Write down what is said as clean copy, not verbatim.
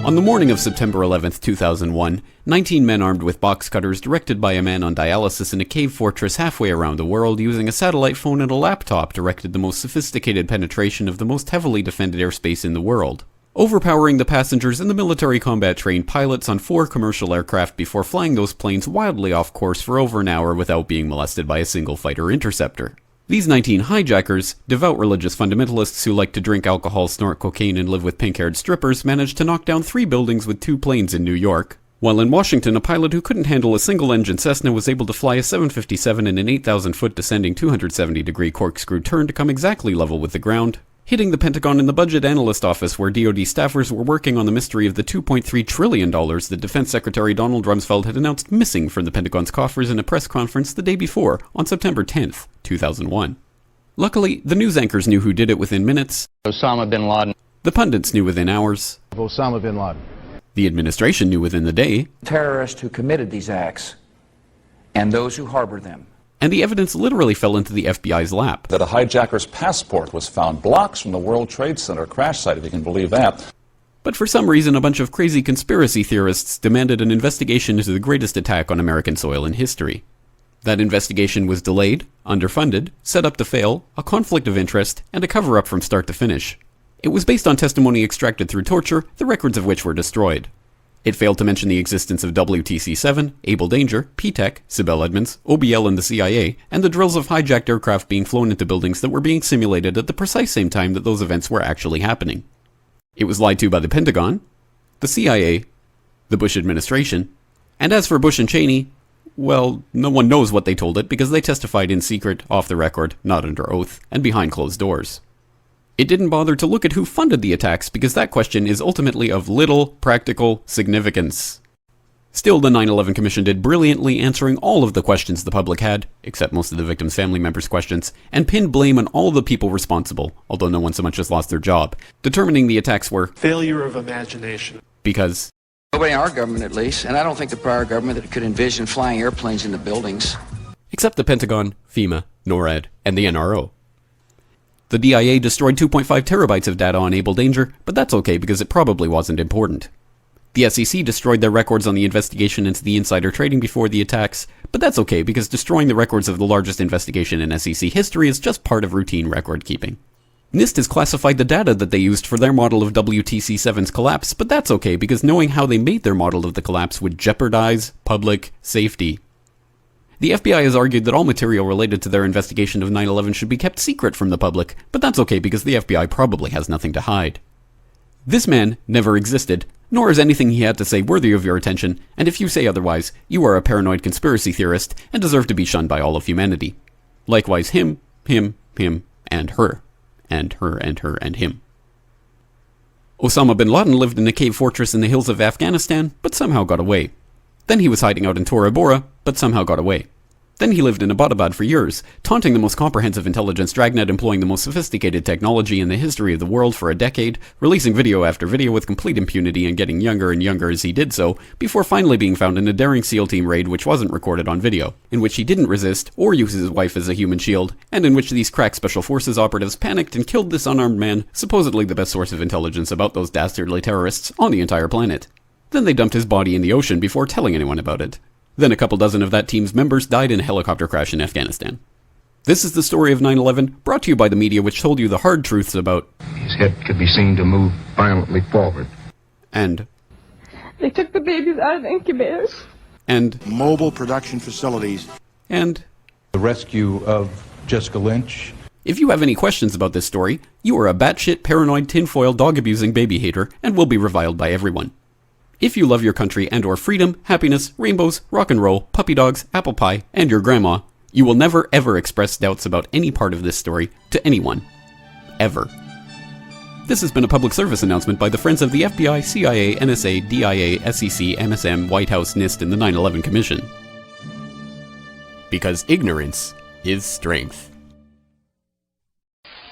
On the morning of September 11, 2001, 19 men armed with box cutters, directed by a man on dialysis in a cave fortress halfway around the world using a satellite phone and a laptop, directed the most sophisticated penetration of the most heavily defended airspace in the world, overpowering the passengers and the military combat-trained pilots on 4 commercial aircraft before flying those planes wildly off course for over an hour without being molested by a single fighter interceptor. These 19 hijackers, devout religious fundamentalists who like to drink alcohol, snort cocaine, and live with pink-haired strippers, managed to knock down 3 buildings with 2 planes in New York, while in Washington a pilot who couldn't handle a single-engine Cessna was able to fly a 757 in an 8,000-foot descending 270-degree corkscrew turn to come exactly level with the ground, hitting the Pentagon in the Budget Analyst Office where DoD staffers were working on the mystery of the $2.3 trillion that Defense Secretary Donald Rumsfeld had announced missing from the Pentagon's coffers in a press conference the day before, on September 10th, 2001. Luckily, the news anchors knew who did it within minutes. Osama bin Laden. The pundits knew within hours. Osama bin Laden. The administration knew within the day. Terrorists who committed these acts and those who harbor them. And the evidence literally fell into the FBI's lap. That a hijacker's passport was found blocks from the World Trade Center crash site, if you can believe that. But for some reason, a bunch of crazy conspiracy theorists demanded an investigation into the greatest attack on American soil in history. That investigation was delayed, underfunded, set up to fail, a conflict of interest, and a cover-up from start to finish. It was based on testimony extracted through torture, the records of which were destroyed. It failed to mention the existence of WTC-7, Able Danger, P-TECH, Sibel Edmonds, OBL and the CIA, and the drills of hijacked aircraft being flown into buildings that were being simulated at the precise same time that those events were actually happening. It was lied to by the Pentagon, the CIA, the Bush administration, and as for Bush and Cheney, well, no one knows what they told it because they testified in secret, off the record, not under oath, and behind closed doors. It didn't bother to look at who funded the attacks because that question is ultimately of little practical significance. Still, the 9/11 Commission did brilliantly answering all of the questions the public had, except most of the victims' family members' questions, and pinned blame on all the people responsible, although no one so much as lost their job, determining the attacks were failure of imagination. Because Nobody in our government, at least, and I don't think the prior government that could envision flying airplanes into buildings. Except the Pentagon, FEMA, NORAD, and the NRO. The DIA destroyed 2.5 terabytes of data on Able Danger, but that's okay because it probably wasn't important. The SEC destroyed their records on the investigation into the insider trading before the attacks, but that's okay because destroying the records of the largest investigation in SEC history is just part of routine record keeping. NIST has classified the data that they used for their model of WTC-7's collapse, but that's okay because knowing how they made their model of the collapse would jeopardize public safety. The FBI has argued that all material related to their investigation of 9/11 should be kept secret from the public, but that's okay because the FBI probably has nothing to hide. This man never existed, nor is anything he had to say worthy of your attention, and if you say otherwise, you are a paranoid conspiracy theorist and deserve to be shunned by all of humanity. Likewise him, and her, and her, and her, and him. Osama bin Laden lived in a cave fortress in the hills of Afghanistan, but somehow got away. Then he was hiding out in Tora Bora, but somehow got away. Then he lived in Abbottabad for years, taunting the most comprehensive intelligence dragnet employing the most sophisticated technology in the history of the world for a decade, releasing video after video with complete impunity and getting younger and younger as he did so, before finally being found in a daring SEAL team raid which wasn't recorded on video, in which he didn't resist or use his wife as a human shield, and in which these crack special forces operatives panicked and killed this unarmed man, supposedly the best source of intelligence about those dastardly terrorists on the entire planet. Then they dumped his body in the ocean before telling anyone about it. Then a couple dozen of that team's members died in a helicopter crash in Afghanistan. This is the story of 9/11, brought to you by the media which told you the hard truths about his head could be seen to move violently forward. And they took the babies out of incubators. And mobile production facilities. And the rescue of Jessica Lynch. If you have any questions about this story, you are a batshit paranoid tinfoil dog-abusing baby hater and will be reviled by everyone. If you love your country and or freedom, happiness, rainbows, rock and roll, puppy dogs, apple pie, and your grandma, you will never ever express doubts about any part of this story to anyone. Ever. This has been a public service announcement by the Friends of the FBI, CIA, NSA, DIA, SEC, MSM, White House, NIST, and the 9/11 Commission. Because ignorance is strength.